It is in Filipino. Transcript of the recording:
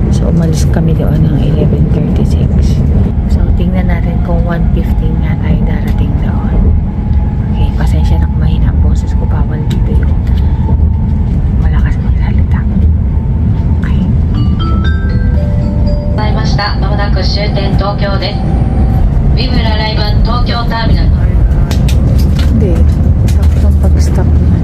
So, umalis kami doon ng 11:36. So, tingnan natin kung 1:15 nga tayo darating doon. Okay, pasensya na kung mahina ang boses ko. Bawal dito yung malakas magsalita. Okay. ございました。まもなく終点東京です。ウィムラライバン東京ターミナル。Hindi. Saktong pag-stop na.